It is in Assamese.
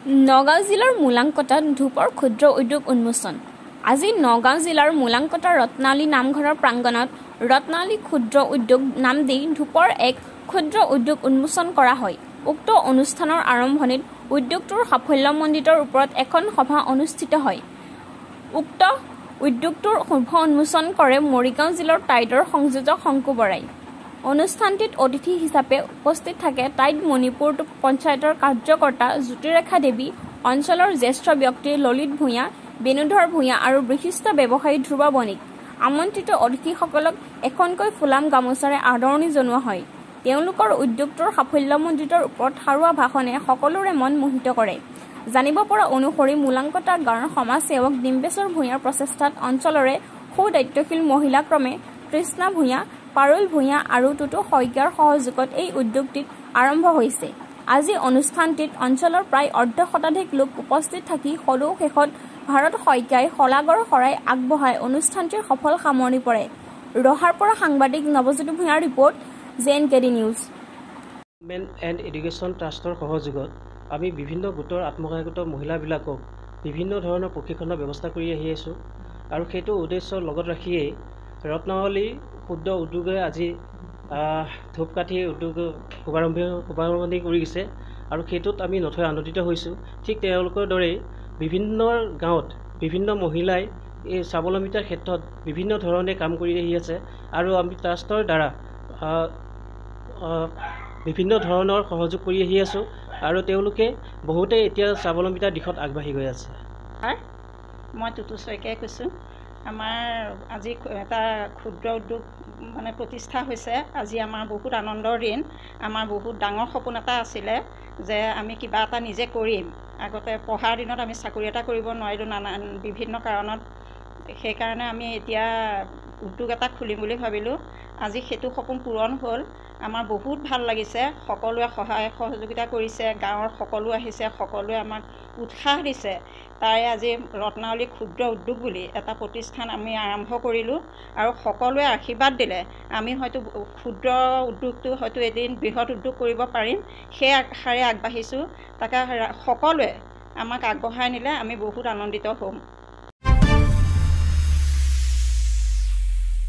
নগাঁও জিলাৰ মূলাংকটাত ধূপৰ ক্ষুদ্ৰ উদ্যোগ উন্মোচন। আজি নগাঁও জিলাৰ মূলাংকটা ৰত্নাৱলী নামঘৰৰ প্ৰাংগণত ৰত্নাৱলী ক্ষুদ্ৰ উদ্যোগ নাম দি ধূপৰ এক ক্ষুদ্ৰ উদ্যোগ উন্মোচন কৰা হয়। উক্ত অনুষ্ঠানৰ আৰম্ভণিত উদ্যোগটোৰ সাফল্যমণ্ডিতৰ ওপৰত এখন সভা অনুষ্ঠিত হয়। উক্ত উদ্যোগটোৰ শুভ উন্মোচন কৰে মৰিগাঁও জিলাৰ টাইডৰ সংযোজক শংকু বৰাই। অনুষ্ঠানটিত অতিথি হিচাপে উপস্থিত থাকে টাইড মণিপুৰ পঞ্চায়তৰ কাৰ্যকৰ্তা জ্যোতিৰেখা দেৱী, অঞ্চলৰ জ্যেষ্ঠ ব্যক্তি ললিত ভূঞা, বেণুধৰ ভূঞা আৰু বিশিষ্ট ব্যৱসায়ী ধ্ৰুৱ বণিক। আমন্ত্ৰিত অতিথিসকলক এখনকৈ ফুলাম গামোচাৰে আদৰণি জনোৱা হয়। তেওঁলোকৰ উদ্যোগটোৰ সাফল্যমণ্ডিতৰ ওপৰত সাৰুৱা ভাষণে সকলোৰে মন মোহিত কৰে। জানিব পৰা অনুসৰি মূলাংকটা গাঁৱৰ সমাজসেৱক ডিম্বেশ্বৰ ভূঞাৰ প্ৰচেষ্টাত অঞ্চলৰে সু-দায়িত্বশীল মহিলা ক্ৰমে কৃষ্ণা ভূঞা, পাৰুল ভূঞা আৰু টুটু শইকীয়াৰ সহযোগত এই উদ্যোগটিত আৰম্ভ হৈছে। আজি অনুষ্ঠানটিত অঞ্চলৰ প্ৰায় অৰ্ধশতাধিক লোক উপস্থিত থাকি সদৌ শেষত ভাৰত শইকীয়াই শলাগৰ শৰাই আগবঢ়াই অনুষ্ঠানটিৰ সফল সামৰণি পৰে। ৰহাৰ পৰা সাংবাদিক নৱজ্যোতি ভূঞাৰ report, JNKD news. Government and education ট্ৰাষ্টৰ সহযোগত আমি বিভিন্ন গোটৰ আত্মসহায়ক মহিলাবিলাকক বিভিন্ন ধৰণৰ প্ৰশিক্ষণৰ ব্যৱস্থা কৰি আহি আছোঁ আৰু সেইটো উদ্দেশ্যৰ লগত ৰাখিয়েই ৰত্নাৱলী ক্ষুদ্ৰ উদ্যোগে আজি ধূপকাঠি উদ্যোগ শুভাৰম্ভণি কৰিছে আৰু সেইটোত আমি নথৈ আনন্দিত হৈছোঁ। ঠিক তেওঁলোকৰ দৰেই বিভিন্ন গাঁৱত বিভিন্ন মহিলাই এই স্বাৱলম্বিতাৰ ক্ষেত্ৰত বিভিন্ন ধৰণে কাম কৰি আহি আছে আৰু আমি ট্ৰাষ্টৰ দ্বাৰা বিভিন্ন ধৰণৰ সহযোগ কৰি আহি আছোঁ আৰু তেওঁলোকে বহুতেই এতিয়া স্বাৱলম্বিতাৰ দিশত আগবাঢ়ি গৈ আছে। মই টুটু শইকীয়াই কৈছোঁ। আমাৰ আজি এটা ক্ষুদ্ৰ উদ্যোগ প্ৰতিষ্ঠা হৈছে। আজি আমাৰ বহুত আনন্দৰ দিন। আমাৰ বহুত ডাঙৰ সপোন এটা আছিলে যে আমি কিবা এটা নিজে কৰিম। আগতে পঢ়াৰ দিনত আমি চাকৰি এটা কৰিব নোৱাৰিলোঁ নানান বিভিন্ন কাৰণত। সেইকাৰণে আমি এতিয়া উদ্যোগ এটা খুলিম বুলি ভাবিলোঁ। আজি সেইটো সপোন পূৰণ হ'ল। আমাৰ বহুত ভাল লাগিছে। সকলোৱে সহায় সহযোগিতা কৰিছে, গাঁৱৰ সকলো আহিছে, সকলোৱে আমাক উৎসাহ দিছে। তাৰে আজি ৰত্নাৱলী ক্ষুদ্ৰ উদ্যোগ বুলি এটা প্ৰতিষ্ঠান আমি আৰম্ভ কৰিলোঁ আৰু সকলোৱে আশীৰ্বাদ দিলে আমি হয়তো ক্ষুদ্ৰ উদ্যোগটো হয়তো এদিন বৃহৎ উদ্যোগ কৰিব পাৰিম। সেই আশাৰে আগবাঢ়িছোঁ। তাকে সকলোৱে আমাক আগবঢ়াই নিলে আমি বহুত আনন্দিত হ'ম।